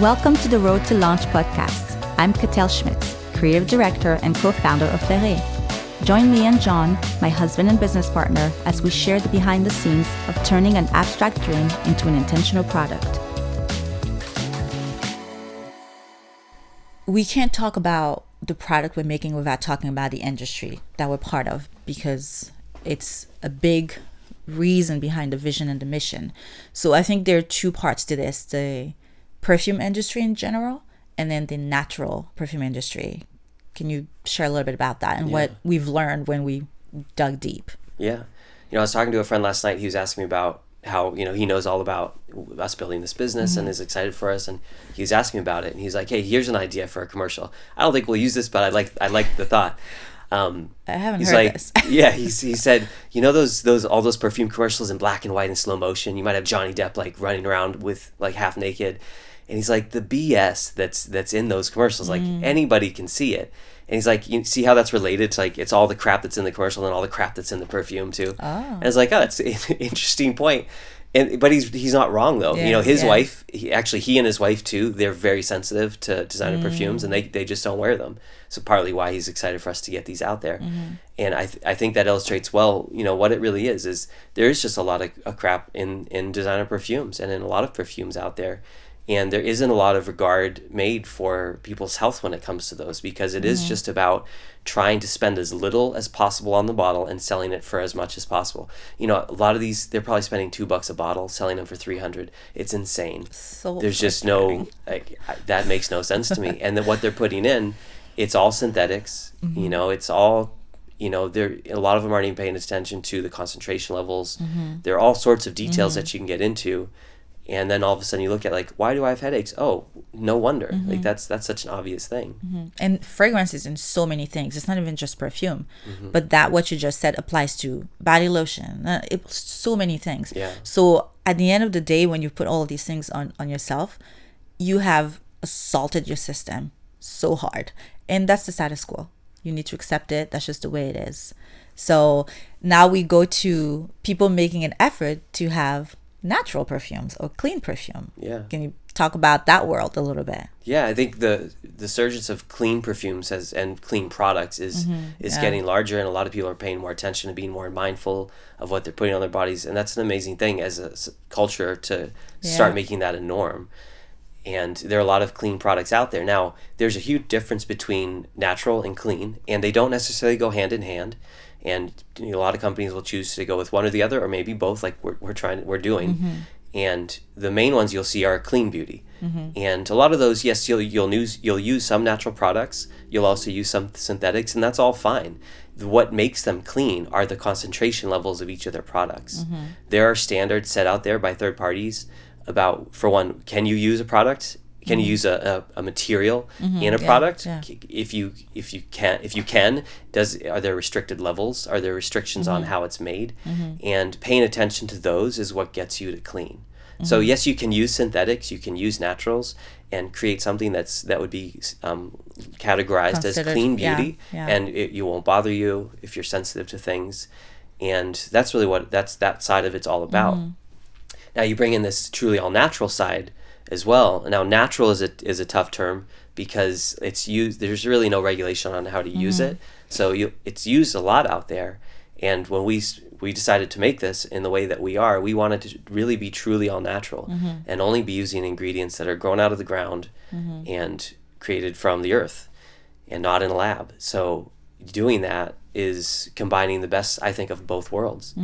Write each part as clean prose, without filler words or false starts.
Welcome to the Road to Launch podcast. I'm Katell Schmitz, creative director and co-founder of Flairée. Join me and Jon, my husband and business partner, as we share the behind the scenes of turning an abstract dream into an intentional product. We can't talk about the product we're making without talking about the industry that we're part of, because it's a big reason behind the vision and the mission. So I think there are two parts to this: the perfume industry in general, and then the natural perfume industry. Can you share a little bit about that and what we've learned when we dug deep? Yeah. I was talking to a friend last night. He was asking me about how, he knows all about us building this business and is excited for us. And he was asking me about it. And he's like, hey, here's an idea for a commercial. I don't think we'll use this, but I like the thought. I haven't he's heard like, this. Yeah, he said, those all those perfume commercials in black and white in slow motion. You might have Johnny Depp like running around with like half naked. And he's like, the BS that's in those commercials, like anybody can see it. And he's like, you see how that's related to, like, it's all the crap that's in the commercial and all the crap that's in the perfume too. Oh. And it's like, that's an interesting point. But he's not wrong though. Yeah, His wife, he and his wife too, they're very sensitive to designer perfumes, and they just don't wear them. So partly why he's excited for us to get these out there. And I think that illustrates well, what it really is there is just a lot of crap in designer perfumes and in a lot of perfumes out there. And there isn't a lot of regard made for people's health when it comes to those, because it is just about trying to spend as little as possible on the bottle and selling it for as much as possible. A lot of these, they're probably spending $2 a bottle, selling them for $300. It's insane. There's just no, that makes no sense to me. And then what they're putting in, it's all synthetics. It's all, a lot of them aren't even paying attention to the concentration levels. There are all sorts of details that you can get into. And then all of a sudden you look at, like, why do I have headaches? Oh, no wonder. Like, that's such an obvious thing. And fragrance is in so many things. It's not even just perfume. But that, what you just said, applies to body lotion. So many things. Yeah. So at the end of the day, when you put all of these things on yourself, you have assaulted your system so hard. And that's the status quo. You need to accept it. That's just the way it is. So now we go to people making an effort to have natural perfumes or clean perfume. Yeah. Can you talk about that world a little bit? Yeah, I think the surgence of clean perfumes and clean products is getting larger, and a lot of people are paying more attention and being more mindful of what they're putting on their bodies, and that's an amazing thing as a culture to start making that a norm. And there are a lot of clean products out there. Now, there's a huge difference between natural and clean, and they don't necessarily go hand in hand. And a lot of companies will choose to go with one or the other, or maybe both, like we're doing. And the main ones you'll see are clean beauty. And a lot of those, yes, you'll use some natural products. You'll also use some synthetics, and that's all fine. What makes them clean are the concentration levels of each of their products. There are standards set out there by third parties about, for one, can you use a product? Can you use a material in a product? Yeah. If you can, are there restricted levels? Are there restrictions on how it's made? And paying attention to those is what gets you to clean. So yes, you can use synthetics, you can use naturals, and create something that would be categorized as clean beauty, and you won't bother you if you're sensitive to things. And that's really that side of it's all about. Now you bring in this truly all natural side as well. Now, natural is a tough term because it's used. There's really no regulation on how to use it, so it's used a lot out there. And when we decided to make this in the way that we wanted to really be truly all natural and only be using ingredients that are grown out of the ground and created from the earth, and not in a lab. So doing that is combining the best, I think, of both worlds,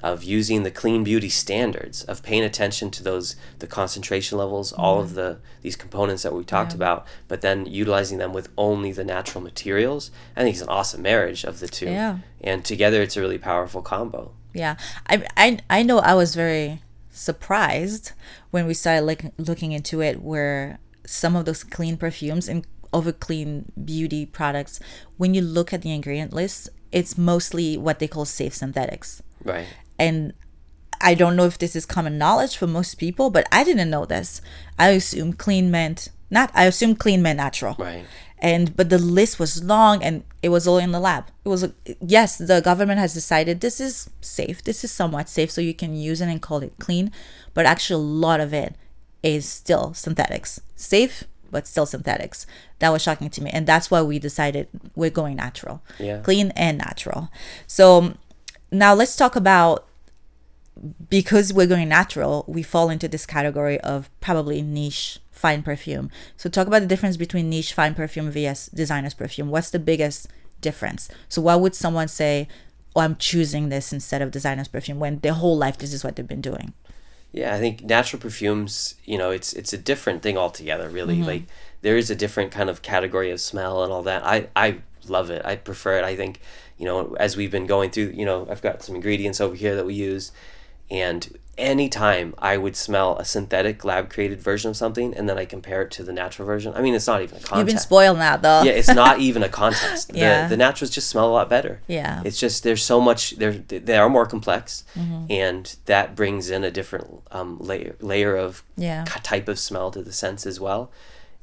of using the clean beauty standards, of paying attention to the concentration levels, all of these components that we talked about, but then utilizing them with only the natural materials. I think it's an awesome marriage of the two. Yeah. And together it's a really powerful combo. Yeah. I know I was very surprised when we started looking into it, where some of those clean perfumes and over clean beauty products, when you look at the ingredient list, it's mostly what they call safe synthetics. Right. And I don't know if this is common knowledge for most people, but I didn't know this. I assumed clean meant natural. Right. But the list was long, and it was all in the lab. It was yes, the government has decided this is safe. This is somewhat safe, so you can use it and call it clean. But actually, a lot of it is still synthetics. Safe, but still synthetics. That was shocking to me. And that's why we decided we're going natural. Yeah. Clean and natural. So now let's talk about, because we're going natural, we fall into this category of probably niche fine perfume. So talk about the difference between niche fine perfume vs designer's perfume. What's the biggest difference? So why would someone say, oh, I'm choosing this instead of designer's perfume, when their whole life this is what they've been doing? Yeah, I think natural perfumes, it's a different thing altogether, really. Like, there is a different kind of category of smell and all that. I love it. I prefer it. I think, as we've been going through, I've got some ingredients over here that we use, and anytime I would smell a synthetic lab-created version of something and then I compare it to the natural version, I mean, it's not even a contest. You've been spoiled now, though. Yeah, it's not even a contest. Yeah. The naturals just smell a lot better. Yeah. It's just, there's so much, they are more complex, and that brings in a different layer of type of smell to the sense as well.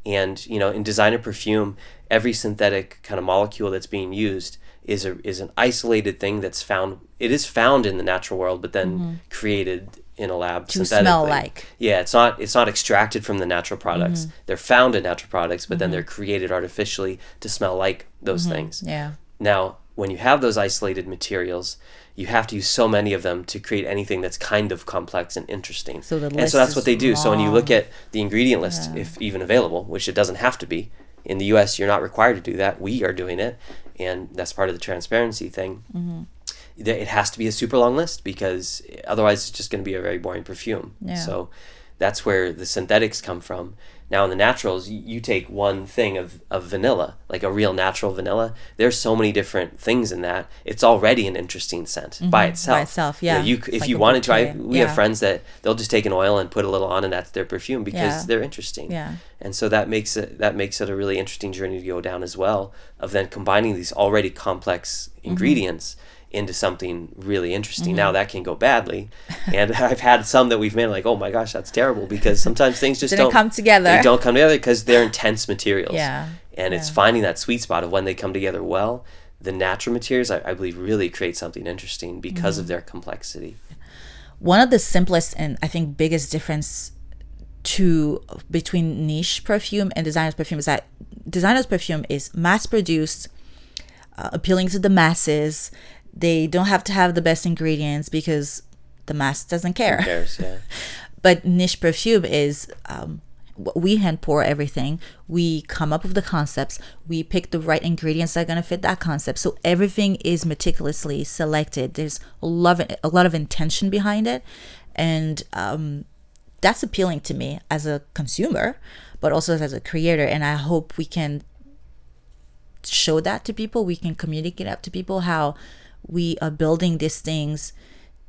And, in designer perfume, every synthetic kind of molecule that's being used is an isolated thing that's found. It is found in the natural world, but then created in a lab to synthetically. smell like. Yeah, it's not extracted from the natural products. They're found in natural products, but then they're created artificially to smell like those things. Yeah. Now, when you have those isolated materials, you have to use so many of them to create anything that's kind of complex and interesting. So and so that's what they do. Long. So when you look at the ingredient list, if even available, which it doesn't have to be, in the US, you're not required to do that. We are doing it, and that's part of the transparency thing. It has to be a super long list, because otherwise it's just going to be a very boring perfume. Yeah. So that's where the synthetics come from. Now in the naturals, you take one thing of vanilla, like a real natural vanilla. There's so many different things in that. It's already an interesting scent by itself. By itself, yeah. If you wanted to, we have friends that they'll just take an oil and put a little on, and that's their perfume, because they're interesting. Yeah. And so that makes it a really interesting journey to go down as well, of then combining these already complex ingredients into something really interesting. Now that can go badly, and I've had some that we've made like, oh my gosh, that's terrible, because sometimes things just don't come together. They don't come together because they're intense materials. Yeah. And it's finding that sweet spot of when they come together well. The natural materials, I believe, really create something interesting because of their complexity. One of the simplest and I think biggest difference between niche perfume and designer's perfume is that designer's perfume is mass produced, appealing to the masses. They don't have to have the best ingredients because the mass doesn't care. Who cares, yeah. But niche perfume is, we hand pour everything. We come up with the concepts. We pick the right ingredients that are going to fit that concept. So everything is meticulously selected. There's a lot of intention behind it. And that's appealing to me as a consumer, but also as a creator. And I hope we can show that to people. We can communicate up to people how we are building these things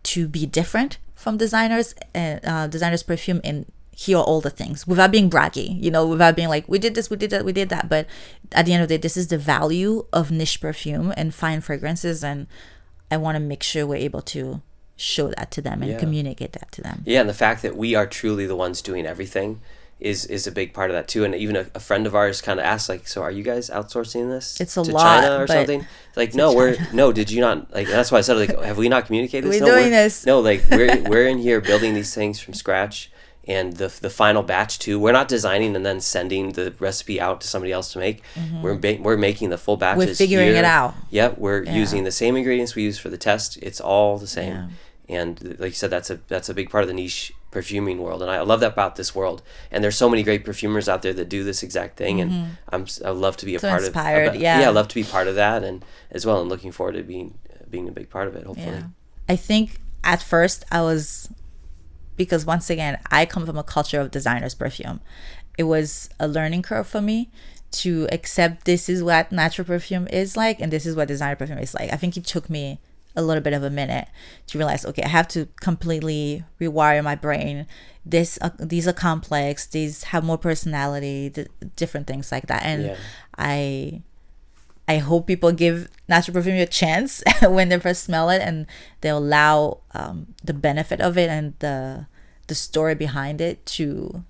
to be different from designers and designer's perfume, and here are all the things without being braggy, without being like, we did this, we did that, we did that. But at the end of the day, this is the value of niche perfume and fine fragrances, and I want to make sure we're able to show that to them and communicate that to them. Yeah, and the fact that we are truly the ones doing everything is a big part of that too. And even a friend of ours kind of asked, like, so are you guys outsourcing this to China or something? Like, no, did you not, like, that's why I said, like, have we not communicated this? We're doing this. No, like, we're in here building these things from scratch, and the final batch too, we're not designing and then sending the recipe out to somebody else to make. We're making the full batches. We're figuring it out. Yep, we're using the same ingredients we use for the test. It's all the same. And like you said, that's a big part of the niche perfuming world, and I love that about this world. And there's so many great perfumers out there that do this exact thing, and I love to be a part of. I love to be part of that, and as well, and looking forward to being a big part of it. Hopefully, I think at first I was, because once again I come from a culture of designer's perfume. It was a learning curve for me to accept this is what natural perfume is like, and this is what designer perfume is like. I think it took me a little bit of a minute to realize, okay, I have to completely rewire my brain. These are complex, these have more personality, different things like that. And I hope people give natural perfume a chance when they first smell it, and they allow the benefit of it and the story behind it to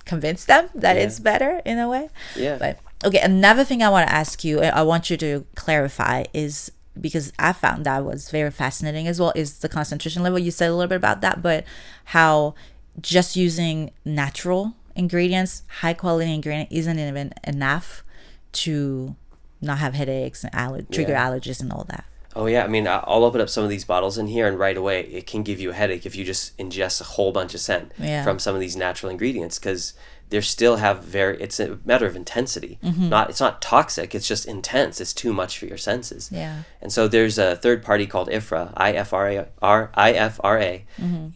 convince them that it's better in a way. But okay, another thing I want to ask you, I want you to clarify, is because I found that was very fascinating as well, is the concentration level. You said a little bit about that, but how just using natural ingredients, high quality ingredient isn't even enough to not have headaches and trigger allergies and all that. Oh yeah, I mean, I'll open up some of these bottles in here, and right away it can give you a headache if you just ingest a whole bunch of scent from some of these natural ingredients, because they still have it's a matter of intensity. It's not toxic, it's just intense. It's too much for your senses. Yeah. And so there's a third party called IFRA,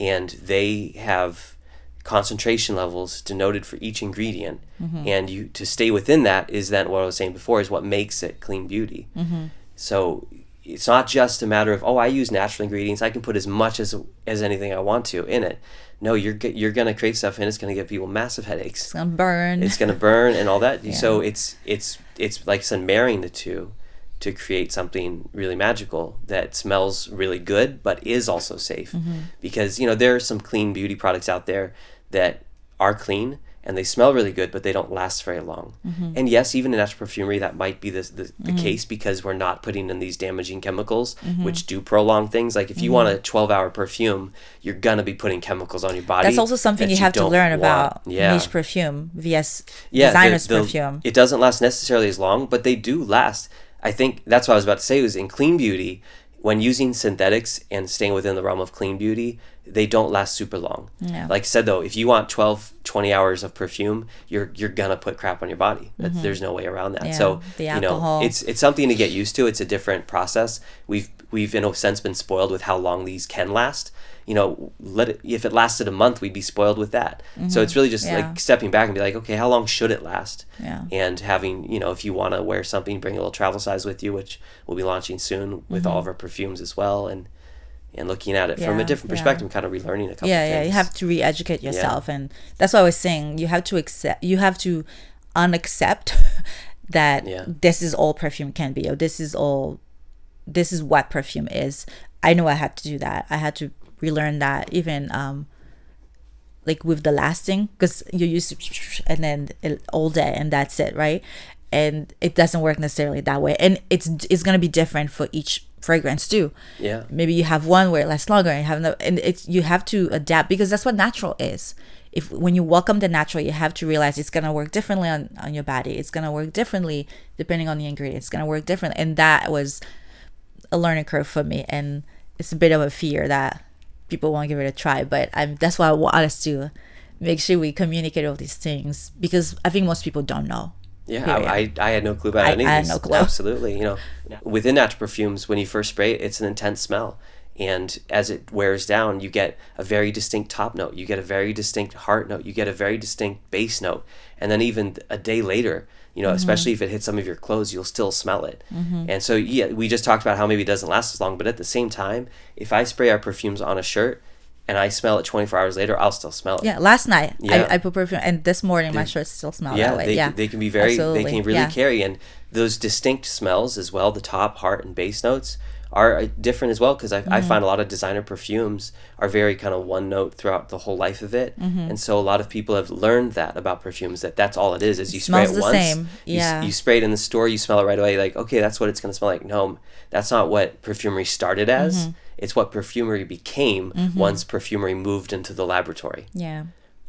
and they have concentration levels denoted for each ingredient, and to stay within that is then what I was saying before is what makes it clean beauty. So it's not just a matter of, I use natural ingredients, I can put as much as anything I want to in it. No, you're going to create stuff and it's going to give people massive headaches. It's going to burn. It's going to burn and all that. So it's like I said, marrying the two to create something really magical that smells really good but is also safe. Because, there are some clean beauty products out there that are clean and they smell really good, but they don't last very long. And yes, even in natural perfumery, that might be the case, because we're not putting in these damaging chemicals, which do prolong things. Like if you want a 12-hour perfume, you're going to be putting chemicals on your body. That's also something you have to learn about niche perfume, VS designer's perfume. It doesn't last necessarily as long, but they do last. I think that's what I was about to say, was in clean beauty, when using synthetics and staying within the realm of clean beauty, they don't last super long. Yeah. Like I said, though, if you want 20 hours of perfume, you're gonna put crap on your body. There's no way around that. Yeah, so the alcohol. It's something to get used to. It's a different process. We've in a sense been spoiled with how long these can last. If it lasted a month, we'd be spoiled with that. So it's really just like stepping back and be like, okay, how long should it last? And having, if you want to wear something, bring a little travel size with you, which we'll be launching soon with all of our perfumes as well, and looking at it from a different perspective, kind of relearning a couple things. Yeah, you have to re-educate yourself, and that's what I was saying. You have to unaccept that this is all perfume can be, or this is what perfume is. I know I had to do that. I had to relearn that, even like with the lasting, because you use and then all day and that's it, right? And it doesn't work necessarily that way, and it's going to be different for each fragrance too. Maybe you have one where it lasts longer, and you have to adapt, because that's what natural is. When you welcome the natural, you have to realize it's going to work differently on your body. It's going to work differently depending on the ingredients. It's going to work differently, and that was a learning curve for me, and it's a bit of a fear that people won't give it a try, but that's why I want us to make sure we communicate all these things, because I think most people don't know. I had no clue about any of I these. had no clue. Absolutely. Within natural perfumes, when you first spray it, it's an intense smell. And as it wears down, you get a very distinct top note. You get a very distinct heart note. You get a very distinct base note. And then even a day later, especially if it hits some of your clothes, you'll still smell it. And so, we just talked about how maybe it doesn't last as long. But at the same time, if I spray our perfumes on a shirt and I smell it 24 hours later, I'll still smell it. Yeah, last night I put perfume, and this morning my shirts still smell that way. They can be they can really carry. And those distinct smells as well, the top, heart, and base notes, are different as well, because I find a lot of designer perfumes are very kind of one note throughout the whole life of it. And so a lot of people have learned that about perfumes, that's all it is you spray it once. Same. You spray it in the store, you smell it right away, like, okay, that's what it's going to smell like. No, that's not what perfumery started as. It's what perfumery became once perfumery moved into the laboratory.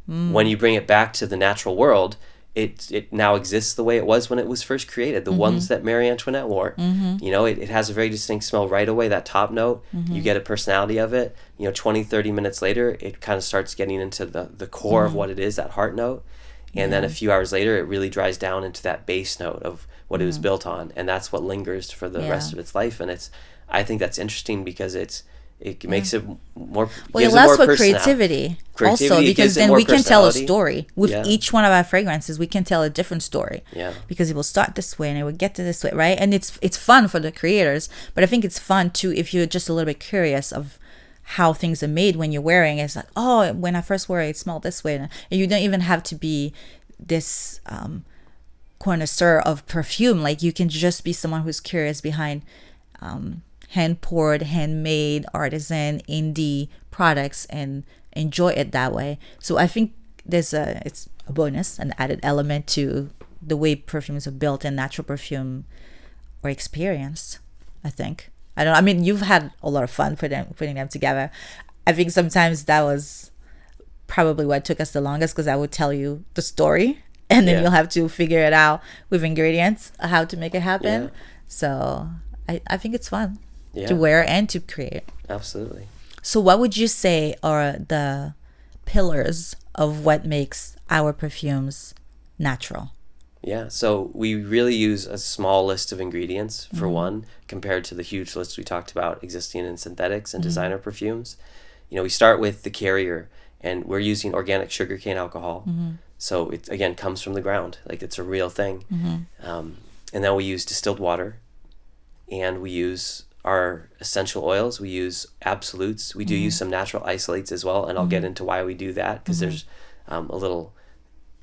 When you bring it back to the natural world, it now exists the way it was when it was first created. The ones that Marie Antoinette wore. It has a very distinct smell right away, that top note. You get a personality of it. 20, 30 minutes later, it kind of starts getting into the core of what it is, that heart note. And then a few hours later, it really dries down into that base note of what it was built on. And that's what lingers for the rest of its life. And I think that's interesting, because it makes it more. Well, it allows for creativity also, because then we can tell a story with each one of our fragrances. We can tell a different story. Because it will start this way and it will get to this way, right? And it's fun for the creators, but I think it's fun too if you're just a little bit curious of how things are made when you're wearing it. It's like, oh, when I first wore it smelled this way, and you don't even have to be this connoisseur of perfume. Like, you can just be someone who's curious behind hand poured, handmade, artisan, indie products, and enjoy it that way. So I think it's a bonus, an added element to the way perfumes are built and natural perfume or experienced, I think. I mean, you've had a lot of fun putting them together. I think sometimes that was probably what took us the longest, because I would tell you the story and then Yeah. you'll have to figure it out with ingredients how to make it happen. Yeah. So I think it's fun Yeah. to wear and to create. Absolutely. So what would you say are the pillars of what makes our perfumes natural? Yeah, so we really use a small list of ingredients for one, compared to the huge list we talked about existing in synthetics and designer perfumes. We start with the carrier, and we're using organic sugarcane alcohol. So it, again, comes from the ground. Like, it's a real thing. And then we use distilled water, and we use our essential oils. We use absolutes. We do use some natural isolates as well, and I'll get into why we do that, because there's a little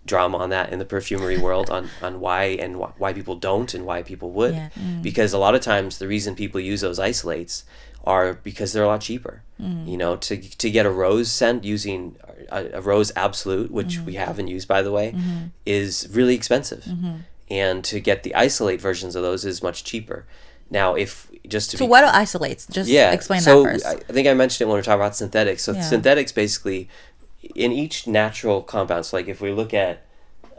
drama on that in the perfumery world on why people don't and why people would. Yeah. Because a lot of times the reason people use those isolates are because they're a lot cheaper. To get a rose scent using a rose absolute, which we haven't used, by the way, is really expensive. And to get the isolate versions of those is much cheaper. Now, So what are isolates? Just explain that first. I think I mentioned it when we were talking about synthetics. So synthetics, basically, in each natural compound, so like if we look at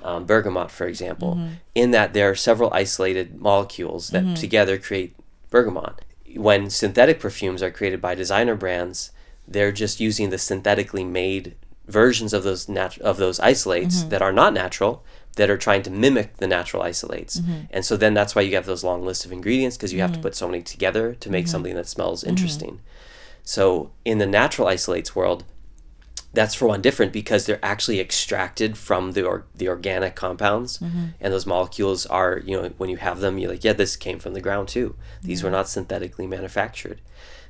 bergamot, for example, in that there are several isolated molecules that together create bergamot. When synthetic perfumes are created by designer brands, they're just using the synthetically made versions of those isolates that are not natural, that are trying to mimic the natural isolates. And so then that's why you have those long lists of ingredients, because you have to put so many together to make something that smells interesting. So in the natural isolates world, that's for one different, because they're actually extracted from the organic compounds, and those molecules are, when you have them, you're like, yeah, this came from the ground too. These were not synthetically manufactured.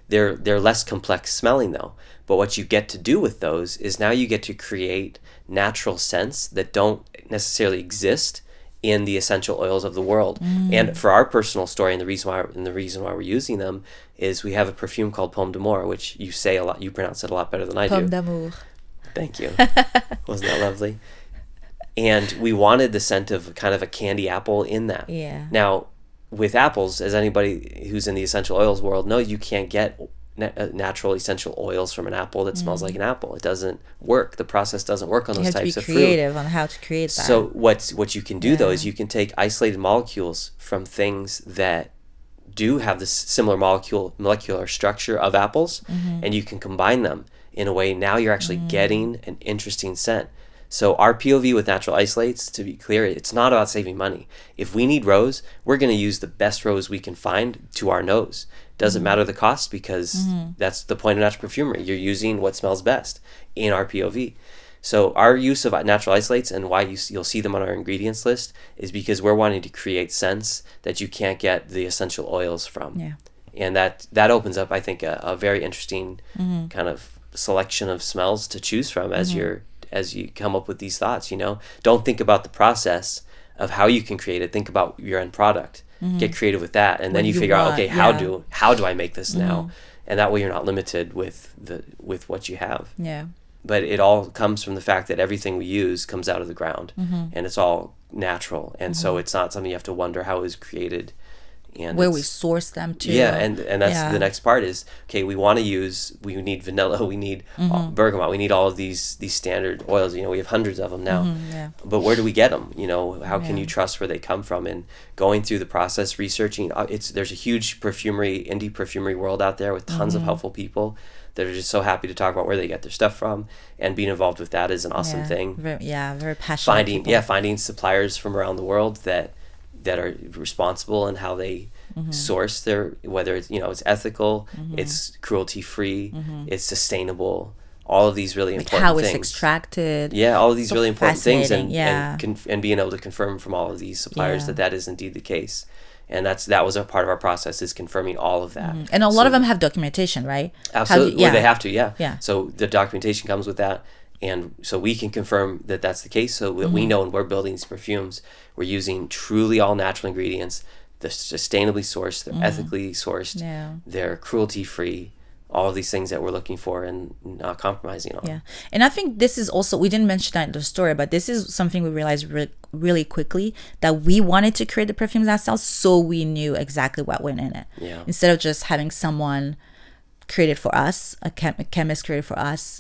They're less complex smelling though. But what you get to do with those is now you get to create natural scents that don't necessarily exist in the essential oils of the world. And for our personal story, and the reason why we're using them, is we have a perfume called Pomme d'Amour, which you say a lot, you pronounce it a lot better than I do. Pomme d'amour. Thank you. Wasn't that lovely? And we wanted the scent of kind of a candy apple in that. Yeah. Now, with apples, as anybody who's in the essential oils world knows, you can't get natural essential oils from an apple that smells like an apple. It doesn't work. The process doesn't work on those types of fruit. You have to be creative on how to create that. So what you can do though is you can take isolated molecules from things that do have this similar molecular structure of apples, and you can combine them in a way. Now you're actually getting an interesting scent. So our POV with natural isolates, to be clear, it's not about saving money. If we need rose, we're going to use the best rose we can find to our nose. Doesn't matter the cost, because that's the point of natural perfumery. You're using what smells best in our POV. So our use of natural isolates, and why you'll see them on our ingredients list, is because we're wanting to create scents that you can't get the essential oils from. Yeah. And that opens up, I think, a very interesting kind of selection of smells to choose from as you come up with these thoughts. Don't think about the process of how you can create it. Think about your end product. Get creative with that, and then you figure out, okay, how do I make this now? And that way you're not limited with what you have. Yeah. But it all comes from the fact that everything we use comes out of the ground, and it's all natural, and so it's not something you have to wonder how it was created. And where we source them to. Yeah, and that's the next part is, okay, we need vanilla, we need bergamot, we need all of these standard oils. We have hundreds of them now. But where do we get them? How can you trust where they come from? And going through the process, researching, there's a huge indie perfumery world out there with tons of helpful people that are just so happy to talk about where they get their stuff from, and being involved with that is an awesome thing. Very passionate. Finding suppliers from around the world that are responsible in how they source their, whether it's it's ethical, it's cruelty free, it's sustainable, all of these really important how things. It's extracted. Yeah, all of these really important things, and being able to confirm from all of these suppliers that is indeed the case. And that was a part of our process, is confirming all of that. And a lot of them have documentation, right? Absolutely. They have to, Yeah. So the documentation comes with that. And so we can confirm that that's the case, so that we know when we're building these perfumes, we're using truly all natural ingredients. They're sustainably sourced, they're ethically sourced, they're cruelty-free, all of these things that we're looking for and not compromising on. Yeah. And I think this is also, we didn't mention that in the story, but this is something we realized really quickly, that we wanted to create the perfumes ourselves, so we knew exactly what went in it. Yeah. Instead of just having someone create it for us, a chemist create it for us,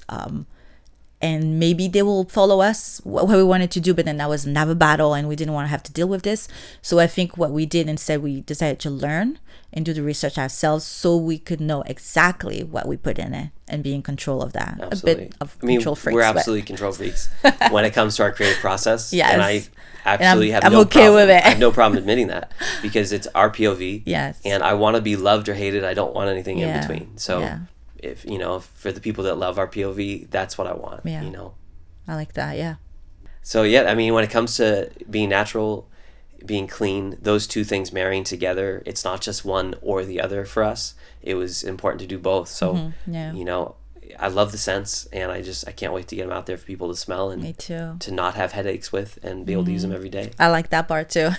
and maybe they will follow us what we wanted to do, but then that was another battle and we didn't want to have to deal with this. So I think what we did instead, we decided to learn and do the research ourselves so we could know exactly what we put in it and be in control of that. Absolutely. A bit of control freaks. We're absolutely control freaks when it comes to our creative process. Yes. And I absolutely I'm have no okay problem. with it. I have no problem admitting that because it's our POV. Yes. And I want to be loved or hated. I don't want anything in Yeah. between. So Yeah. if, for the people that love our POV, that's what I want, Yeah. I like that. Yeah. So yeah, I mean, when it comes to being natural, being clean, those two things marrying together, it's not just one or the other for us. It was important to do both. So, I love the scents, and I can't wait to get them out there for people to smell and Me too. to not have headaches with and be able to use them every day. I like that part too.